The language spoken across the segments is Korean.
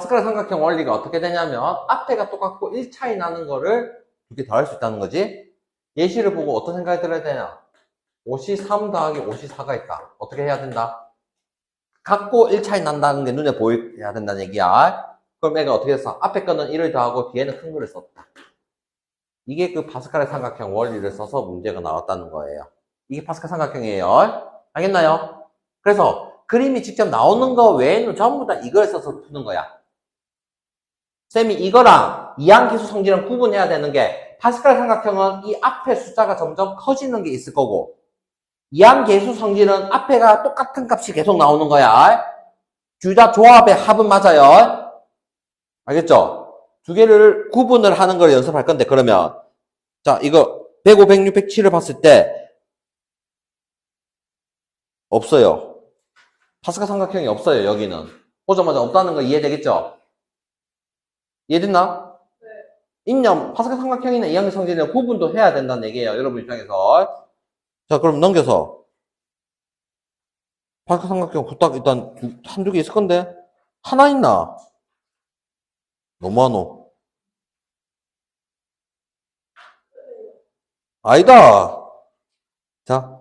파스칼 삼각형 원리가 어떻게 되냐면 앞에가 똑같고 1 차이 나는 거를 두 개 더할 수 있다는 거지. 예시를 보고 어떤 생각이 들어야 되냐. 옷이 3 더하기 옷이 4가 있다. 어떻게 해야 된다? 같고 1 차이 난다는 게 눈에 보여야 된다는 얘기야. 그럼 애가 어떻게 했어? 앞에 거는 1을 더하고 뒤에는 큰 거를 썼다. 이게 그 파스칼의 삼각형 원리를 써서 문제가 나왔다는 거예요. 이게 파스칼 삼각형이에요. 알겠나요? 그래서 그림이 직접 나오는 거 외에는 전부 다 이걸 써서 푸는 거야. 쌤이 이거랑 이항계수 성질은 구분해야 되는 게 파스칼 삼각형은 이 앞에 숫자가 점점 커지는 게 있을 거고 이항계수 성질은 앞에가 똑같은 값이 계속 나오는 거야. 둘 다 조합의 합은 맞아요. 알겠죠? 두 개를 구분을 하는 걸 연습할 건데 그러면 자 이거 105, 106, 107을 봤을 때 없어요. 파스칼 삼각형이 없어요. 여기는. 보자마자 없다는 거 이해되겠죠? 이해됐나? 인념, 파스칼 삼각형이나 이항의 성질은 구분도 해야 된다는 얘기예요. 여러분 입장에서. 자, 그럼 넘겨서. 파스칼 삼각형 딱 일단 한두 개 있을 건데 하나 있나? 너무하노. 아니다. 자,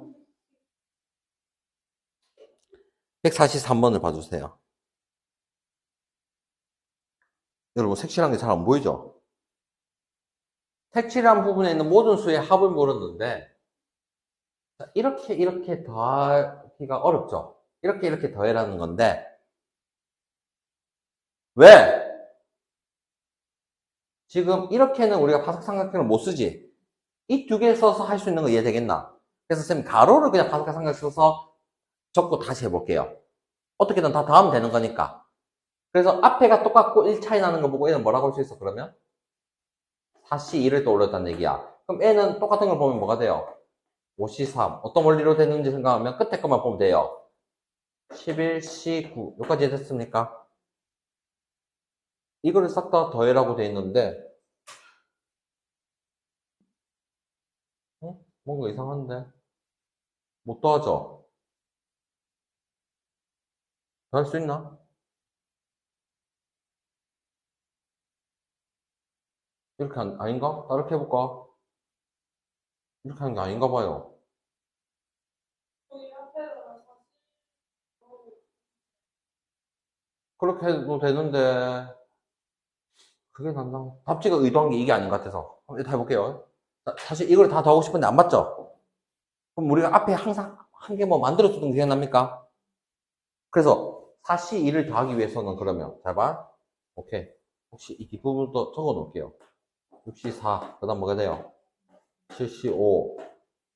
143번을 봐주세요. 여러분 색칠한 게 잘 안 보이죠? 색칠한 부분에 있는 모든 수의 합을 물었는데 이렇게 더하기가 어렵죠? 이렇게 더해라는 건데 왜? 지금 이렇게는 우리가 파스칼 삼각형을 못 쓰지? 이 두 개 써서 할 수 있는 거 이해되겠나? 그래서 선생님 가로를 그냥 파스칼 삼각형 써서 적고 다시 해볼게요. 어떻게든 다 더하면 되는 거니까. 그래서 앞에가 똑같고 1 차이 나는 거 보고 얘는 뭐라고 할 수 있어 그러면? 4C2를 떠올렸다는 얘기야. 그럼 얘는 똑같은 걸 보면 뭐가 돼요? 5C3 어떤 원리로 되는지 생각하면 끝에 것만 보면 돼요. 11C9 여기까지 됐습니까? 이거를 싹 다 더해라고 돼 있는데 뭔가 이상한데? 못 더하죠? 더 할 수 있나? 이렇게 아닌가? 다르게 해볼까? 이렇게 하는 게 아닌가 봐요. 그렇게 해도 되는데 그게 낫나? 답지가 의도한 게 이게 아닌 것 같아서 한번 일단 해볼게요. 사실 이걸 다 더하고 싶은데 안 맞죠? 그럼 우리가 앞에 항상 한 개 뭐 만들어주던 게 기억납니까? 그래서 4C2를 더하기 위해서는 그러면 잘 봐. 오케이. 혹시 이 뒷부분도 적어 놓을게요. 6C4 그 다음 뭐가 돼요? 7C5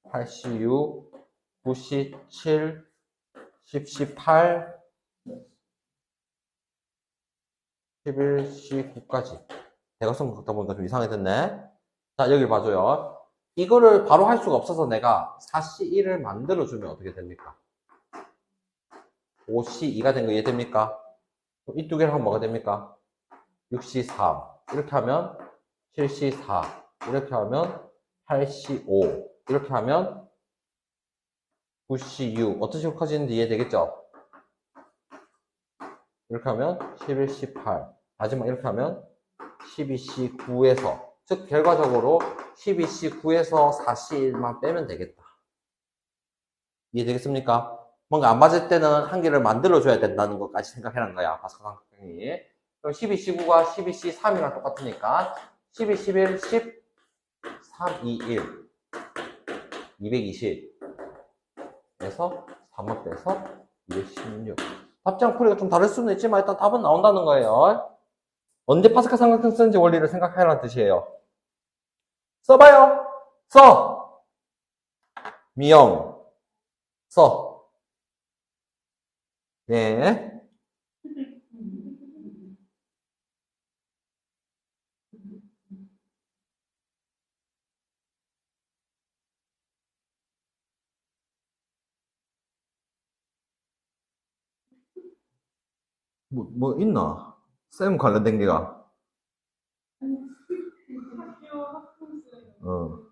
8C6 9C7 10C8 11C9까지 대각선 걷다 보니까 좀 이상해졌네. 자, 여기 봐줘요. 이거를 바로 할 수가 없어서 내가 4C1을 만들어주면 어떻게 됩니까? 5C2가 된 거 이해됩니까? 이 두 개를 하면 뭐가 됩니까? 6C3 이렇게 하면 7C4 이렇게 하면 8C5 이렇게 하면 9C6 어떤 식으로 커지는지 이해되겠죠? 이렇게 하면 11C8 마지막 이렇게 하면 12C9에서 즉 결과적으로 12C9에서 4C1만 빼면 되겠다. 이해되겠습니까? 뭔가 안 맞을 때는 한 개를 만들어줘야 된다는 것까지 생각해란 거야. 파스칼 삼각형이. 그럼 12C9가 12C3이랑 똑같으니까 12, 11, 10, 3, 2, 1 220에서 3을 빼서 216 답장 풀이가 좀 다를 수는 있지만 일단 답은 나온다는 거예요. 언제 파스칼 삼각형 쓰는지 원리를 생각해라는 뜻이에요. 써봐요. 써. 미영. 써. 네. 뭐 있나? 쌤 관련된 게가. 어.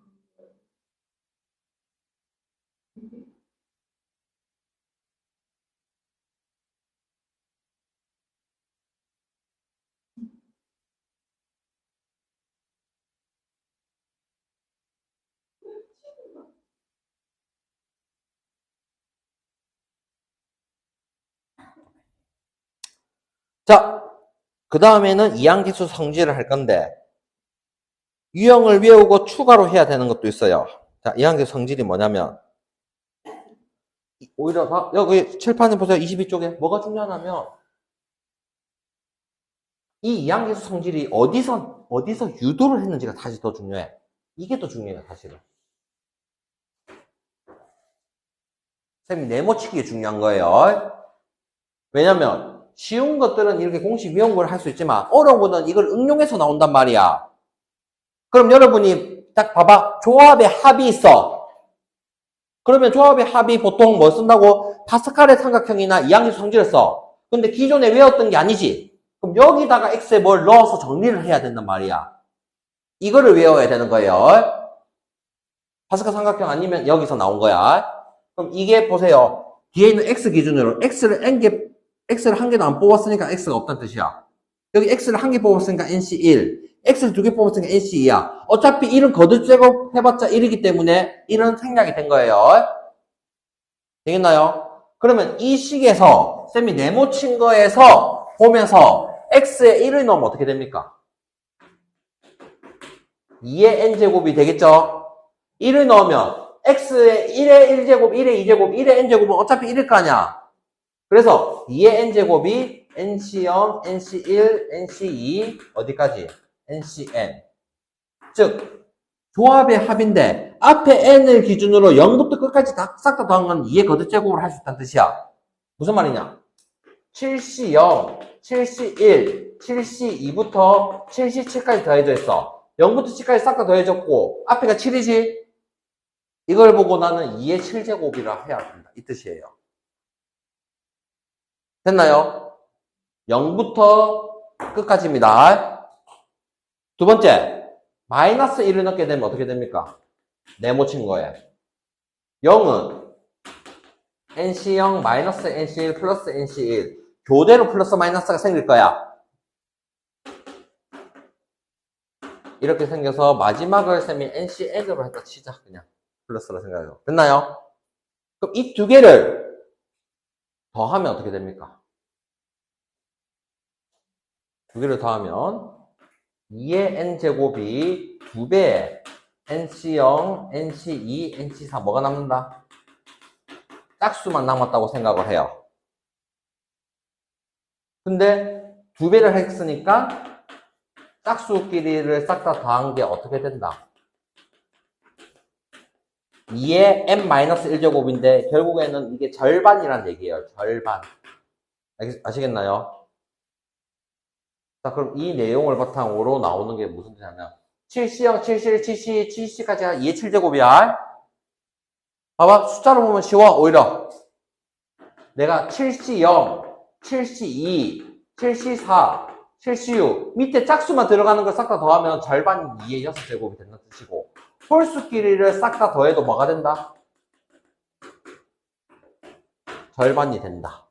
자, 그 다음에는 이항계수 성질을 할 건데, 유형을 외우고 추가로 해야 되는 것도 있어요. 자, 이항계수 성질이 뭐냐면, 오히려 여기 칠판에 보세요. 22쪽에 뭐가 중요하냐면, 이 이항계수 성질이 어디서 유도를 했는지가 사실 더 중요해. 이게 더 중요해요, 사실은. 쌤이 네모치기가 중요한 거예요. 왜냐면 쉬운 것들은 이렇게 공식 외운 걸 할 수 있지만 어려운 거는 이걸 응용해서 나온단 말이야. 그럼 여러분이 딱 봐봐. 조합의 합이 있어. 그러면 조합의 합이 보통 뭐 쓴다고? 파스칼의 삼각형이나 이항계수 성질을 써. 근데 기존에 외웠던 게 아니지. 그럼 여기다가 x에 뭘 넣어서 정리를 해야 된단 말이야. 이거를 외워야 되는 거예요. 파스칼 삼각형 아니면 여기서 나온 거야. 그럼 이게 보세요. 뒤에 있는 x 기준으로 x를 한 개도 안 뽑았으니까 x가 없다는 뜻이야. 여기 x를 한 개 뽑았으니까 nc1, x를 두 개 뽑았으니까 nc2야. 어차피 1은 거듭제곱 해봤자 1이기 때문에 1은 생략이 된 거예요. 되겠나요? 그러면 이 식에서 쌤이 네모친 거에서 보면서 x에 1을 넣으면 어떻게 됩니까? 2의 n제곱이 되겠죠? 1을 넣으면 x에 1의 1제곱, 1의 2제곱, 1의 n제곱은 어차피 1일 거 아니야. 그래서 2의 n제곱이 nc0, nc1, nc2 어디까지? ncn. 즉 조합의 합인데 앞에 n을 기준으로 0부터 끝까지 싹 다 더한 건 2의 거듭제곱을 할 수 있다는 뜻이야. 무슨 말이냐? 7c0, 7c1, 7c2부터 7c7까지 더해져 있어. 0부터 10까지 싹 다 더해졌고 앞에가 7이지? 이걸 보고 나는 2의 7제곱이라 해야 된다. 이 뜻이에요. 됐나요? 0부터 끝까지입니다. 두 번째, 마이너스 1을 넣게 되면 어떻게 됩니까? 네모친 거예요. 0은 nc0 마이너스 nc1 플러스 nc1 교대로 플러스 마이너스가 생길 거야. 이렇게 생겨서 마지막을 쌤이 ncn으로 했다 치자. 그냥 플러스로 생각해요. 됐나요? 그럼 이 두 개를 더하면 어떻게 됩니까? 두 개를 더하면 2의 n제곱이 2배에 nc0, nc2, nc4 뭐가 남는다? 짝수만 남았다고 생각을 해요. 근데 2배를 했으니까 짝수끼리를 싹 다 더한 게 어떻게 된다? 2의 n-1제곱인데 결국에는 이게 절반이란 얘기예요. 절반. 아시겠나요? 자, 그럼 이 내용을 바탕으로 나오는 게 무슨 뜻이냐면 7C0, 7C1, 7C, 7C까지가 2의 7제곱이야. 봐봐, 숫자로 보면 쉬워. 오히려 내가 7C0, 7C2, 7C4, 7C6 밑에 짝수만 들어가는 걸 싹 다 더하면 절반이 2의 6제곱이 된다는 뜻이고 홀수끼리를 싹 다 더해도 뭐가 된다? 절반이 된다.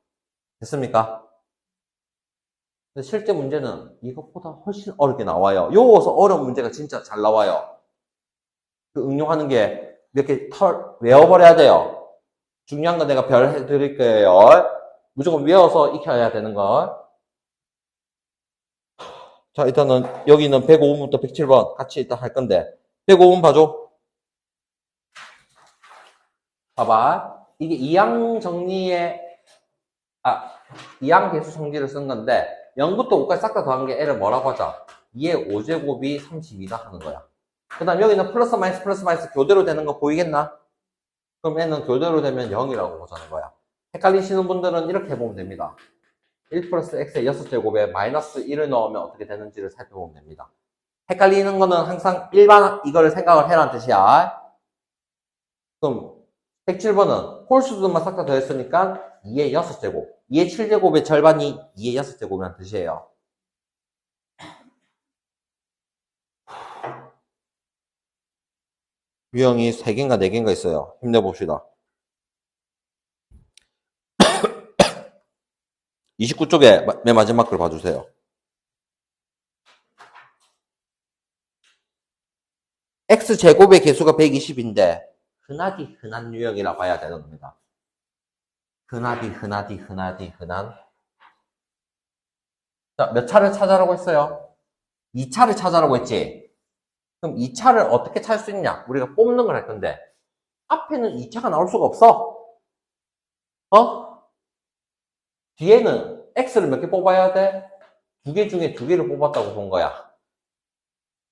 됐습니까? 실제 문제는 이것보다 훨씬 어렵게 나와요. 요어서 어려운 문제가 진짜 잘 나와요. 그 응용하는 게 몇 개 외워버려야 돼요. 중요한 거 내가 별 해드릴 거예요. 무조건 외워서 익혀야 되는 거. 자, 일단은 여기는 105번부터 107번 같이 일단 할 건데 105번 봐줘. 봐봐. 이게 이항 정리의 이항 계수 성질을 쓴 건데 0부터 5까지 싹 다 더한 게 L을 뭐라고 하자? 2의 5제곱이 32다 하는 거야. 그 다음 여기는 플러스 마이너스 교대로 되는 거 보이겠나? 그럼 N은 교대로 되면 0이라고 보자는 거야. 헷갈리시는 분들은 이렇게 해보면 됩니다. 1 플러스 X의 6제곱에 마이너스 1을 넣으면 어떻게 되는지를 살펴보면 됩니다. 헷갈리는 거는 항상 일반 이거를 생각을 해라는 뜻이야. 그럼 107번은 홀수들만 싹 다 더했으니까 2의 6제곱. 2의 7제곱의 절반이 2의 6제곱이라는 뜻이에요. 유형이 3개인가 4개인가 있어요. 힘내봅시다. 29쪽에 맨 마지막 글 봐주세요. x제곱의 개수가 120인데 흔하디 흔한 유형이라 봐야 되는 겁니다. 흔한 자, 몇 차를 찾아라고 했어요? 2차를 찾아라고 했지? 그럼 2차를 어떻게 찾을 수 있냐? 우리가 뽑는 걸 할 건데, 앞에는 2차가 나올 수가 없어. 어? 뒤에는 x를 몇 개 뽑아야 돼? 2개 중에 2개를 뽑았다고 본 거야.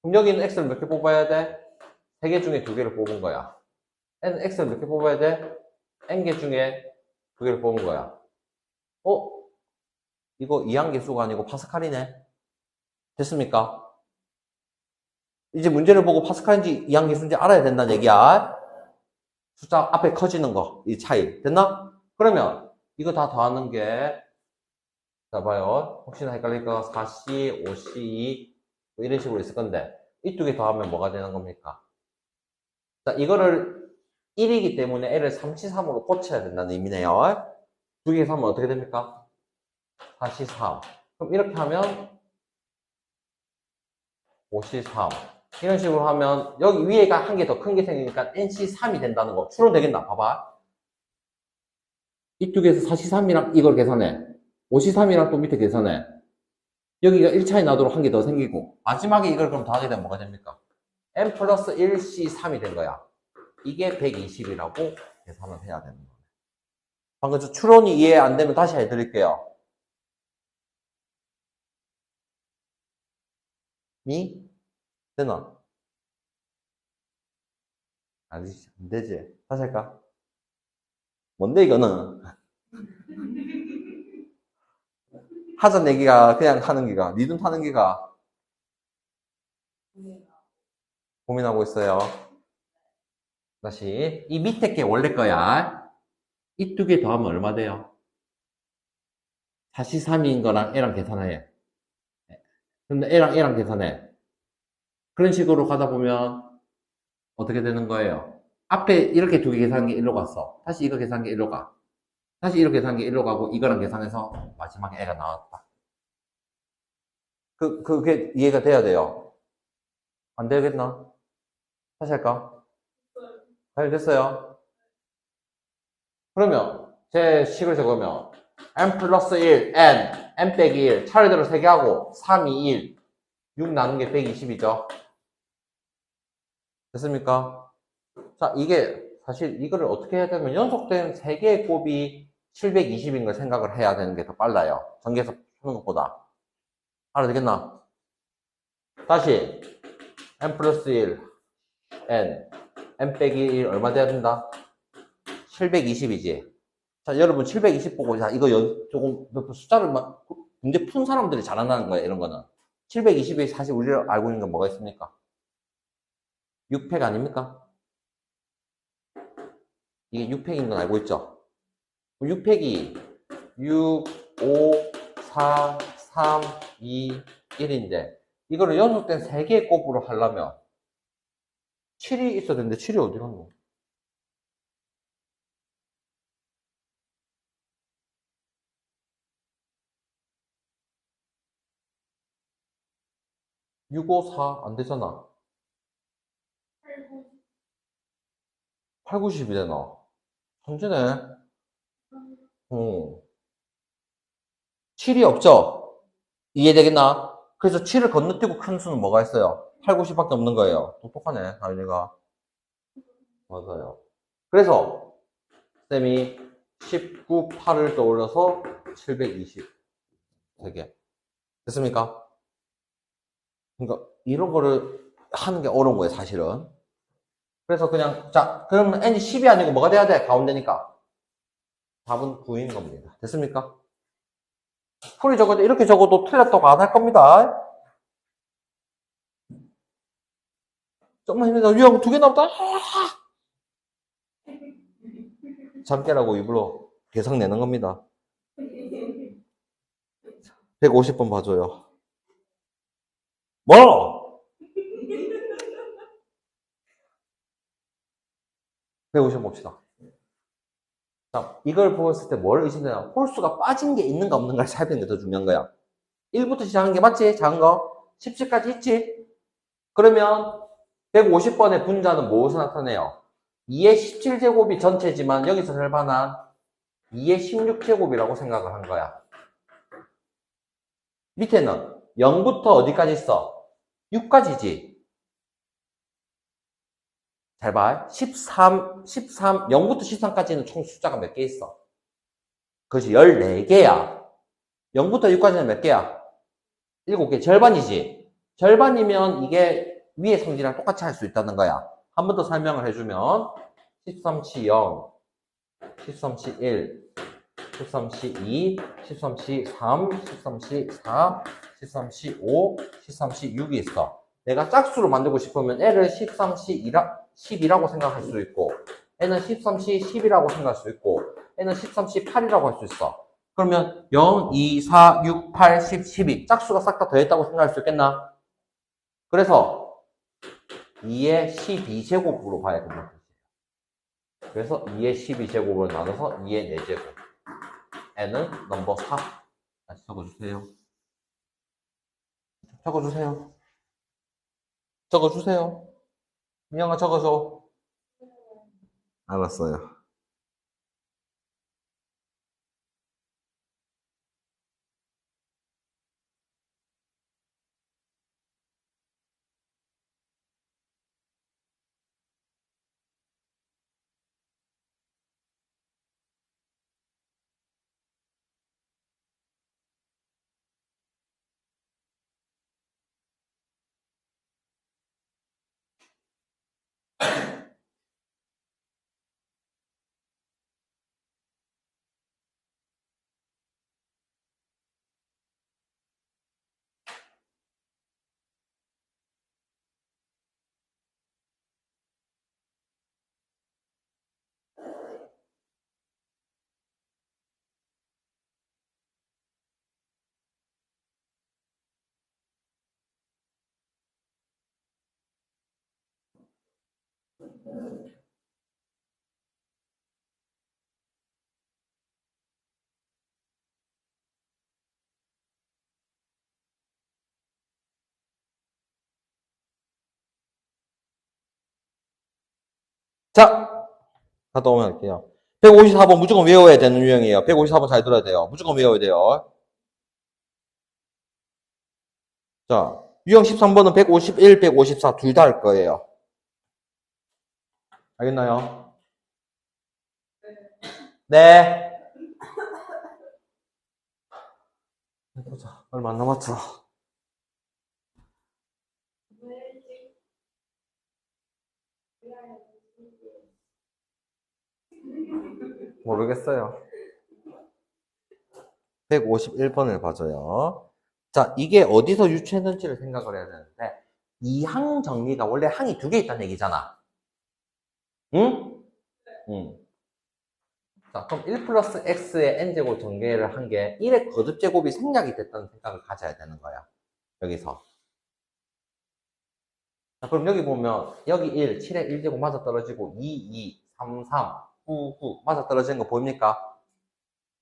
그럼 여기는 x를 몇 개 뽑아야 돼? 3개 중에 2개를 뽑은 거야. n은 x를 몇 개 뽑아야 돼? n개 중에 2개를 뽑은 거야. 이거 이항계수가 아니고 파스칼이네. 됐습니까? 이제 문제를 보고 파스칼인지 이항계수인지 알아야 된다는 얘기야. 숫자 앞에 커지는 거, 이 차이. 됐나? 그러면 이거 다 더하는 게, 자, 봐요. 혹시나 헷갈릴까? 4C, 5C, 뭐 이런 식으로 있을 건데, 이 두 개 더하면 뭐가 되는 겁니까? 자, 이거를 1이기 때문에 L을 3C3으로 고쳐야 된다는 의미네요. 두 개 하면 어떻게 됩니까? 4C3. 그럼 이렇게 하면 5C3. 이런 식으로 하면 여기 위에가 한 개 더 큰 게 생기니까 NC3이 된다는 거. 추론되겠나? 봐봐. 이 두 개에서 4C3이랑 이걸 계산해. 5C3이랑 또 밑에 계산해. 여기가 1차이 나도록 한 개 더 생기고, 마지막에 이걸 그럼 더하게 되면 뭐가 됩니까? n 플러스 1C3이 된 거야. 이게 120이라고 계산을 해야 되는 거예요. 방금 저 추론이 이해 안 되면 다시 해드릴게요. 되나? 아니지, 안 되지. 다시 할까? 뭔데, 이거는? 하자 내기가 그냥 하는 기가, 니돈 타는 기가 고민하고 있어요. 다시. 이 밑에 게 원래 거야. 이 두 개 더하면 얼마 돼요? 4C3인 거랑 A랑 계산해. 근데 A랑 계산해. 그런 식으로 가다 보면 어떻게 되는 거예요? 앞에 이렇게 두 개 계산한 게 1로 갔어. 다시 이거 계산한 게 1로 가. 다시 이렇게 계산한 게 1로 가고 이거랑 계산해서 마지막에 A가 나왔다. 그게 이해가 돼야 돼요. 안 되겠나? 다시 할까? 잘 됐어요. 그러면 제 식을 적으면 n 플러스 1, n 빼기 1, 차례대로 3개 하고 3, 2, 1, 6 나눈 게 120이죠. 됐습니까? 자, 이게 사실 이거를 어떻게 해야 되면 연속된 3개의 곱이 720인 걸 생각을 해야 되는 게 더 빨라요. 전개해서 푸는 것보다. 알아되겠나? 다시 n 플러스 1, n 빼기 1 얼마 돼야 된다? 720이지. 자, 여러분 720 보고 자 이거 조금 숫자를 막 문제 푼 사람들이 잘한다는 거예요. 이런 거는 720이 사실 우리가 알고 있는 건 뭐가 있습니까? 6팩 아닙니까? 이게 6팩인 건 알고 있죠? 6팩이 6, 5, 4, 3, 2, 1인데 이거를 연속된 3개의 곱으로 하려면 7이 있어야 되는데 7이 어디 갔노? 6, 5, 4 안 되잖아. 8, 90이 되나? 천재네. 7이 없죠? 이해되겠나? 그래서 7을 건너뛰고 큰 수는 뭐가 있어요? 8, 90밖에 없는 거예요. 똑똑하네, 다윤이가. 맞아요. 그래서, 쌤이 19, 8을 떠올려서 720. 되게. 됐습니까? 그러니까, 이런 거를 하는 게 어려운 거예요, 사실은. 그래서 그냥, 자, 그러면 n이 10이 아니고 뭐가 돼야 돼? 가운데니까. 답은 9인 겁니다. 됐습니까? 풀이 적어도 이렇게 적어도 틀렸다고 안 할 겁니다. 좀만 힘내자. 유형 2개 나왔다. 잠 깨라고 입으로 개성 내는 겁니다. 150번 봐줘요. 뭐? 150번 봅시다. 자, 이걸 보았을 때 뭘 의심되냐? 홀수가 빠진 게 있는가 없는가를 살피는 게 더 중요한 거야. 1부터 시작한 게 맞지? 작은 거? 17까지 있지? 그러면 150번의 분자는 무엇을 나타내요? 2의 17제곱이 전체지만 여기서 절반한 2의 16제곱이라고 생각을 한 거야. 밑에는 0부터 어디까지 있어? 6까지지. 잘 봐. 13, 0부터 13까지는 총 숫자가 몇 개 있어? 그것이 14개야. 0부터 6까지는 몇 개야? 7개. 절반이지. 절반이면 이게 위의 성질이랑 똑같이 할 수 있다는 거야. 한 번 더 설명을 해주면 13시 0, 13시 1, 13시 2, 13시 3, 13시 4, 13시 5, 13시 6이 있어. 내가 짝수로 만들고 싶으면 L을 13시 10이라고 생각할 수 있고 N은 13시 10이라고 생각할 수 있고 N은 13시 8이라고 할 수 있어. 그러면 0, 2, 4, 6, 8, 10, 12 짝수가 싹 다 더했다고 생각할 수 있겠나? 그래서 2의 12제곱으로 봐야 된다. 그래서 2의 12제곱을 나눠서 2의 4제곱. N은 넘버 4. 다시 적어주세요. 적어주세요. 적어주세요. 미영아 적어줘. 알았어요. 자, 갔다 오면 할게요. 154번 무조건 외워야 되는 유형이에요. 154번 잘 들어야 돼요. 무조건 외워야 돼요. 자, 유형 13번은 151, 154 둘 다 할 거예요. 알겠나요? 네. 보자. 얼마 안 남았죠? 모르겠어요. 151번을 봐줘요. 자, 이게 어디서 유추했는지를 생각을 해야 되는데, 이 항 정리가 원래 항이 두 개 있다는 얘기잖아. 응? 응. 자, 그럼 1 플러스 x의 n제곱 전개를 한 게 1의 거듭제곱이 생략이 됐다는 생각을 가져야 되는 거야. 여기서. 자, 그럼 여기 보면 여기 1, 7의 1제곱 맞아떨어지고 2, 2, 3, 3, 9, 9 맞아떨어지는 거 보입니까?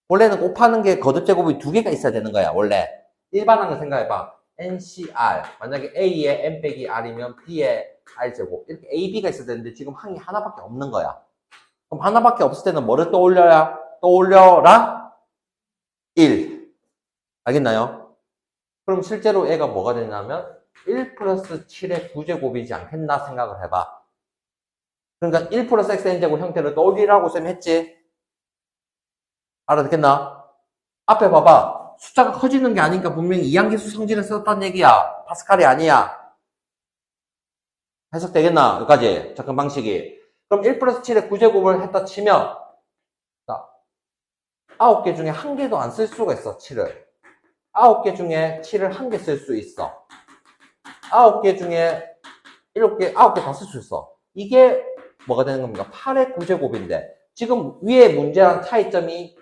원래는 곱하는 게 거듭제곱이 두 개가 있어야 되는 거야, 원래. 일반항을 생각해봐. NCR. 만약에 A의 N 빼기 R이면 B의 R제곱. 이렇게 A, B가 있어야 되는데 지금 항이 하나밖에 없는 거야. 그럼 하나밖에 없을 때는 뭐를 떠올려야? 떠올려라? 1. 알겠나요? 그럼 실제로 애가 뭐가 되냐면 1 플러스 7의 9제곱이지 않겠나 생각을 해봐. 그러니까 1 플러스 xn제곱 형태를 떠올리라고 쌤 했지? 알아듣겠나? 앞에 봐봐. 숫자가 커지는 게 아니니까 분명히 이항계수 성질을 썼다는 얘기야. 파스칼이 아니야. 해석되겠나? 여기까지. 접근 방식이. 그럼 1 플러스 7의 9제곱을 했다 치면, 자, 9개 중에 한 개도 안 쓸 수가 있어, 7을. 9개 중에 7을 한 개 쓸 수 있어. 9개 중에 7개, 9개 다 쓸 수 있어. 이게 뭐가 되는 겁니까? 8의 9제곱인데, 지금 위에 문제랑 차이점이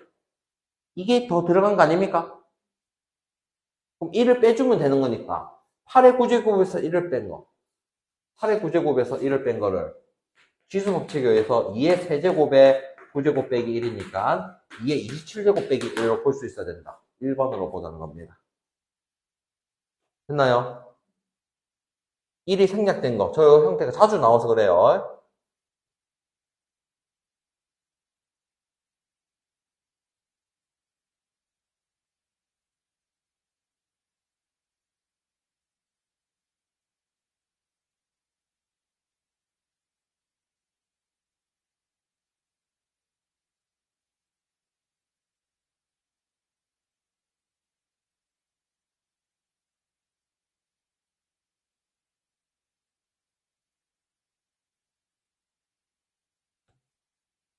이게 더 들어간 거 아닙니까? 그럼 1을 빼주면 되는 거니까 8의 9제곱에서 1을 뺀 거 8의 9제곱에서 1을 뺀 거를 지수법칙에 의해서 2의 세제곱에 9제곱 빼기 1이니까 2의 27제곱 빼기 1로 볼 수 있어야 된다. 1번으로 보자는 겁니다. 됐나요? 1이 생략된 거. 저 형태가 자주 나와서 그래요.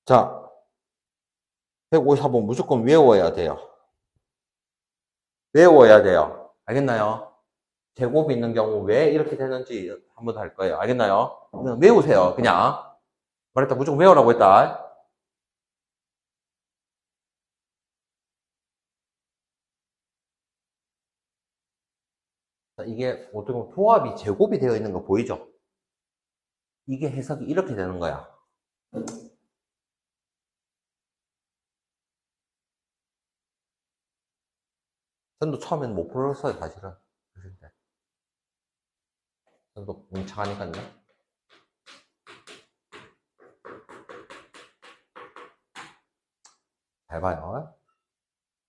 자, 154번 무조건 외워야 돼요. 외워야 돼요. 알겠나요? 제곱이 있는 경우 왜 이렇게 되는지 한 번 더 할 거예요. 알겠나요? 그냥 외우세요. 그냥. 말했다. 무조건 외우라고 했다. 자, 이게 어떻게 보면 도합이 제곱이 되어 있는 거 보이죠? 이게 해석이 이렇게 되는 거야. 전도 처음에는 못 풀었어요, 사실은. 전도 뭉창하니까요. 잘 봐요.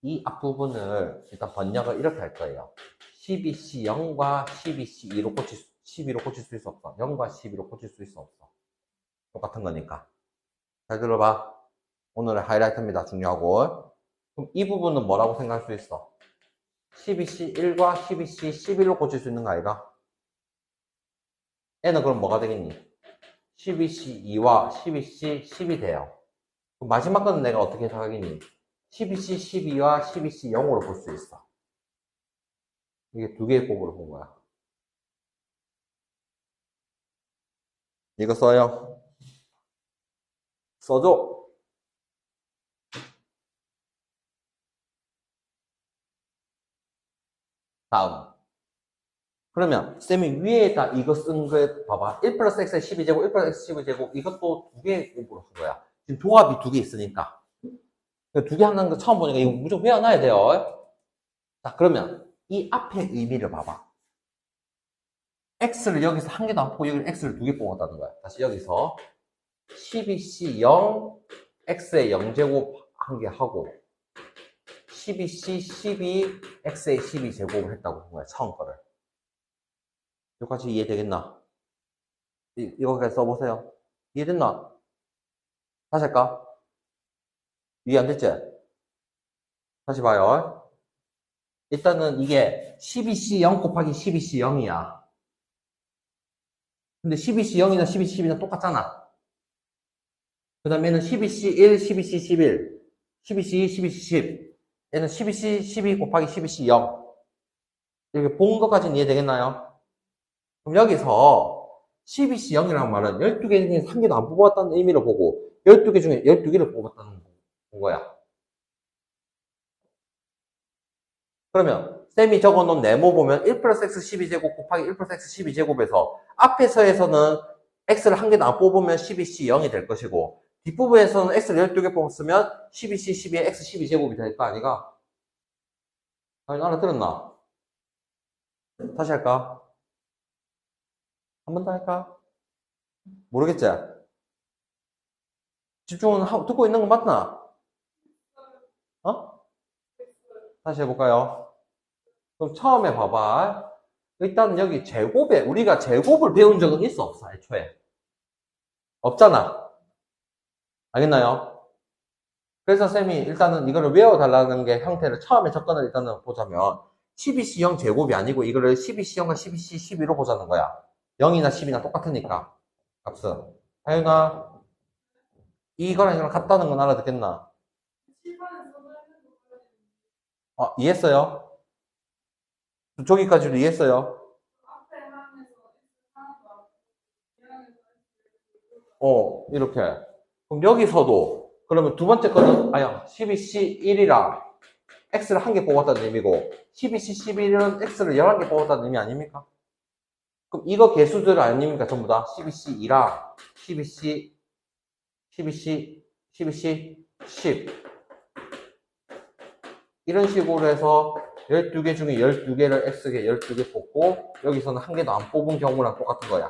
이 앞부분을 일단 번역을 이렇게 할 거예요. 12C0과 12C2로 12로 고칠 수 있어 없어? 0과 12로 고칠 수 있어 없어? 똑같은 거니까. 잘 들어봐. 오늘의 하이라이트입니다. 중요하고. 그럼 이 부분은 뭐라고 생각할 수 있어? 12C1과 12C11로 고칠 수 있는 거 아이가? N은 그럼 뭐가 되겠니? 12C2와 12C10이 돼요. 그럼 마지막 거는 내가 어떻게 해석하겠니? 12C12와 12C0으로 볼 수 있어. 이게 두 개의 곱으로 본 거야. 이거 써요. 써줘. 다음. 그러면 쌤이 위에다 이거 쓴 거 봐봐. 1 플러스 x의 12제곱, 1 플러스 x 12제곱 이것도 두 개의 곱으로 한 거야. 지금 도합이 두 개 있으니까. 두 개 하는 거 처음 보니까 이거 무조건 외워놔야 돼요. 자, 그러면 이 앞에 의미를 봐봐. x를 여기서 한 개도 안 뽑고 여기 x를 두 개 뽑았다는 거야. 다시 여기서 12c 0, x의 0제곱 한 개 하고 12c 12, x의 12제곱을 했다고 본 거야. 처음 거를. 여기까지 이해되겠나? 이거까지 써보세요. 이해됐나? 다시 할까? 이해 안 됐지? 다시 봐요. 일단은 이게 12c 0 곱하기 12c 0이야. 근데 12c 0이나 12c 12나 똑같잖아. 그 다음에는 12c1, 12c 11, 12c2, 12c 10. 얘는 12c 12 곱하기 12c 0. 이렇게 본 것까지는 이해되겠나요? 그럼 여기서 12c 0이라는 말은 12개 중에 3개도 안 뽑았다는 의미로 보고 12개 중에 12개를 뽑았다는 거야. 그러면 쌤이 적어놓은 네모 보면 1 플러스 x 12제곱 곱하기 1 플러스 x 12제곱에서 앞에서에서는 x를 한 개도 안 뽑으면 12c 0이 될 것이고 뒷부분에서는 x를 12개 뽑았으면 12c 12에 x 12제곱이 될 거 아니가? 아니, 알아들었나? 다시 할까? 한 번 더 할까? 모르겠지? 집중은 듣고 있는 거 맞나? 어? 다시 해볼까요? 그럼 처음에 봐봐. 일단 여기 제곱에 우리가 제곱을 배운 적은 있어 없어 애초에? 없잖아. 알겠나요? 그래서 쌤이 일단은 이거를 외워달라는 게 형태를 처음에 접근을 일단은 보자면 12C0 제곱이 아니고 이거를 12C0과 12C12로 보자는 거야. 0이나 10이나 똑같으니까 값은. 하윤아 이거랑 이거랑 같다는 건 알아듣겠나? 이해했어요? 저기까지도 이해했어요? 이렇게. 그럼 여기서도 그러면 두 번째 거는 12C1이랑 x를 한 개 뽑았다는 의미고 12C11은 x를 11개 뽑았다는 의미 아닙니까? 그럼 이거 개수들 아닙니까? 전부 다 12C2랑 12C 12C 12C 10 이런 식으로 해서 12개 중에 12개를 x개 12개 뽑고 여기서는 한 개도 안 뽑은 경우랑 똑같은 거야.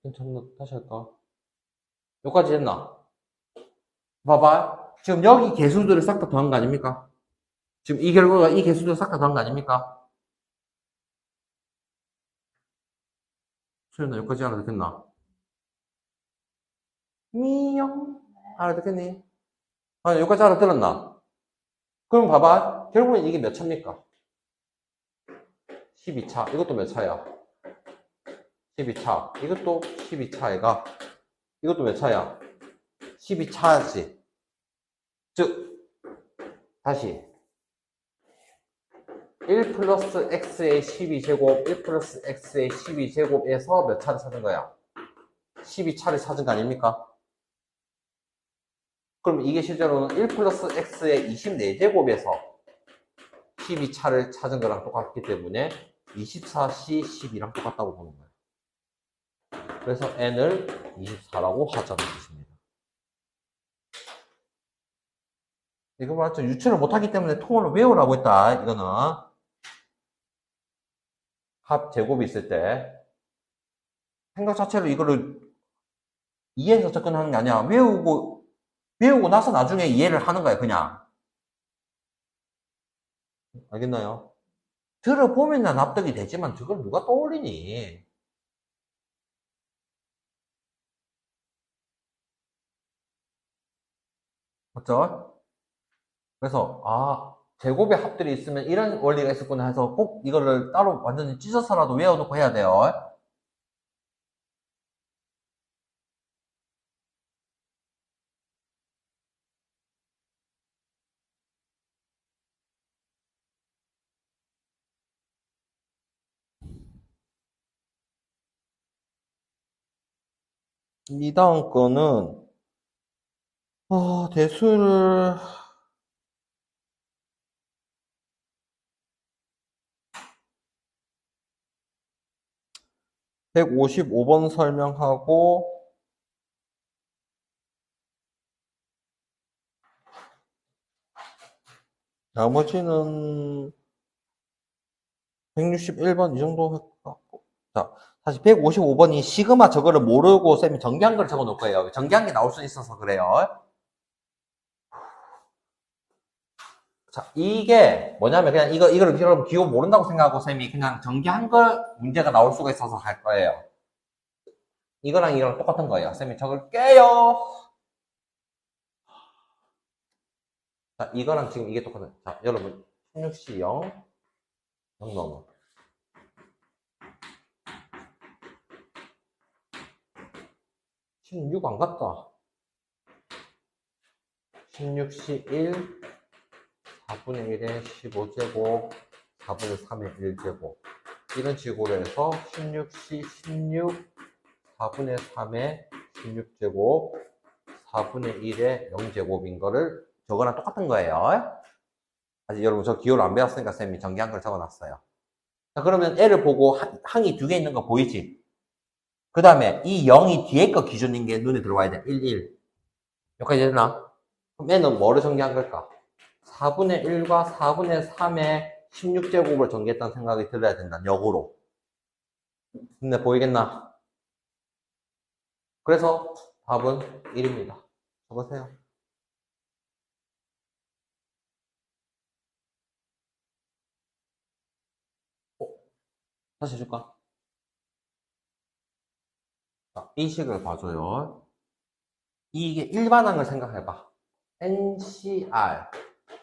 괜찮나? 다시 할까? 여기까지 했나? 봐봐. 지금 여기 개수들을 싹 다 더한 거 아닙니까? 지금 이 결과가 이 개수들을 싹 다 더한 거 아닙니까? 소연아 여기까지 알아듣겠나? 미용 알아듣겠니? 여기까지 알아들었나? 그럼 봐봐. 결국엔 이게 몇 차입니까? 12차. 이것도 몇 차야? 12차. 이것도 12차이가. 이것도 몇 차야? 12차지. 즉, 다시. 1 플러스 x의 12제곱, 1 플러스 x의 12제곱에서 몇 차를 찾은 거야? 12차를 찾은 거 아닙니까? 그럼 이게 실제로는 1 플러스 x의 24제곱에서 12차를 찾은 거랑 똑같기 때문에 24C 12랑 똑같다고 보는 거예요. 그래서 n을 24라고 하자는 뜻입니다. 이거 맞죠? 유출을 못하기 때문에 통을 외우라고 했다. 이거는 합 제곱이 있을 때 생각 자체로 이거를 이해해서 접근하는 게 아니야. 외우고 나서 나중에 이해를 하는 거야, 그냥. 알겠나요? 들어보면 납득이 되지만 그걸 누가 떠올리니? 맞죠? 그래서 제곱의 합들이 있으면 이런 원리가 있었구나 해서 꼭 이거를 따로 완전히 찢어서라도 외워놓고 해야 돼요. 이 다음 거는 대수를 155번 설명하고 나머지는 161번 이 정도 할까? 자, 사실 155번이 시그마 저거를 모르고 쌤이 정기한 걸 적어 놓을 거예요. 정기한 게 나올 수 있어서 그래요. 자, 이게 뭐냐면 그냥 이거를 여러분 기호 모른다고 생각하고 쌤이 그냥 정기한 걸 문제가 나올 수가 있어서 할 거예요. 이거랑 똑같은 거예요. 쌤이 적을게요. 자, 이거랑 지금 이게 똑같아요. 자, 여러분 16C 0 0 넘어. 16 안 갔다. 16C 1 4분의 1에 15제곱 4분의 3의 1제곱 이런 식으로 해서 16C 16 4분의 3의 16제곱 4분의 1의 0제곱인 거를 저거랑 똑같은 거예요. 아직 여러분 저 기호를 안 배웠으니까 쌤이 정기한 걸 적어놨어요. 자, 그러면 L을 보고 항이 두 개 있는 거 보이지? 그 다음에 이 0이 뒤에 거 기준인 게 눈에 들어와야 돼. 1, 1. 여기까지 되나? 그럼 N은 뭐를 전개한 걸까? 4분의 1과 4분의 3의 16제곱을 전개했다는 생각이 들어야 된다. 역으로. 근데 보이겠나? 그래서 답은 1입니다. 적으세요. 다시 해줄까? 자, 이 식을 봐줘요. 이게 일반한 걸 생각해봐. NCR,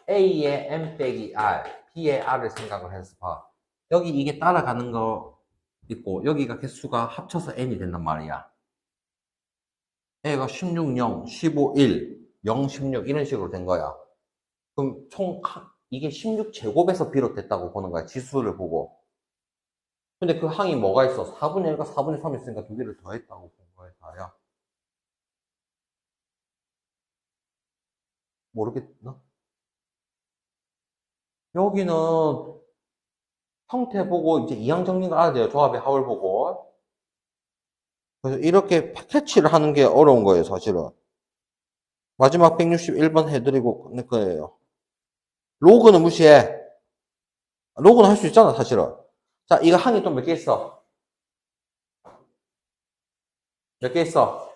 A의 M 빼기 R, B의 R을 생각을 해서 봐. 여기 이게 따라가는 거 있고, 여기가 개수가 합쳐서 N이 된단 말이야. A가 16, 0, 15, 1, 0, 16 이런 식으로 된 거야. 그럼 이게 16제곱에서 비롯됐다고 보는 거야. 지수를 보고. 근데 그 항이 뭐가 있어? 4분의 1과 4분의 3이 있으니까 두 개를 더했다고 본 거야, 다야. 모르겠나? 여기는 형태 보고 이제 이항 정리가 알아야 돼요. 조합의 합을 보고. 그래서 이렇게 캐치를 하는 게 어려운 거예요, 사실은. 마지막 161번 해드리고 끝낼 거예요. 로그는 무시해. 로그는 할 수 있잖아, 사실은. 자, 이거 항이 또 몇 개 있어? 몇 개 있어?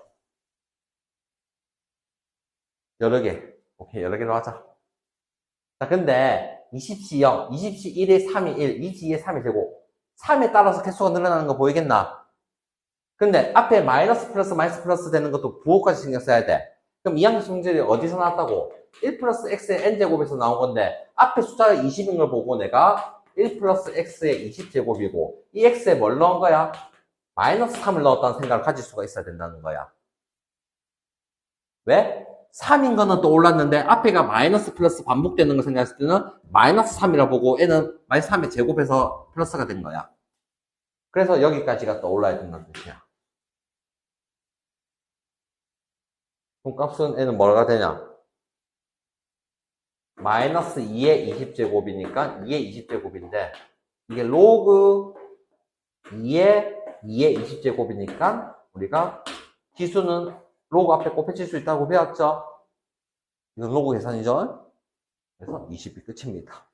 여러 개. 오케이, 여러 개로 하자. 자, 근데 20C 0, 20C 1에 3이 1, 22에 3이 제곱. 3에 따라서 개수가 늘어나는 거 보이겠나? 근데 앞에 마이너스 플러스 마이너스 플러스 되는 것도 부호까지 신경 써야 돼. 그럼 이항 성질이 어디서 나왔다고? 1 플러스 x의 n제곱에서 나온 건데 앞에 숫자가 20인 걸 보고 내가 1 플러스 x의 20제곱이고 이 x에 뭘 넣은 거야? 마이너스 3을 넣었다는 생각을 가질 수가 있어야 된다는 거야. 왜? 3인 거는 또 올랐는데 앞에가 마이너스 플러스 반복되는 걸 생각했을 때는 마이너스 3이라 보고 얘는 마이너스 3에 제곱해서 플러스가 된 거야. 그래서 여기까지가 또 올라야 된다는 뜻이야. 그럼 값은 얘는 뭐가 되냐? 마이너스 2의 20제곱이니까 2의 20제곱인데 이게 로그 2의 20제곱이니까 우리가 기수는 로그 앞에 곱해질 수 있다고 배웠죠? 이건 로그 계산이죠? 그래서 20이 끝입니다.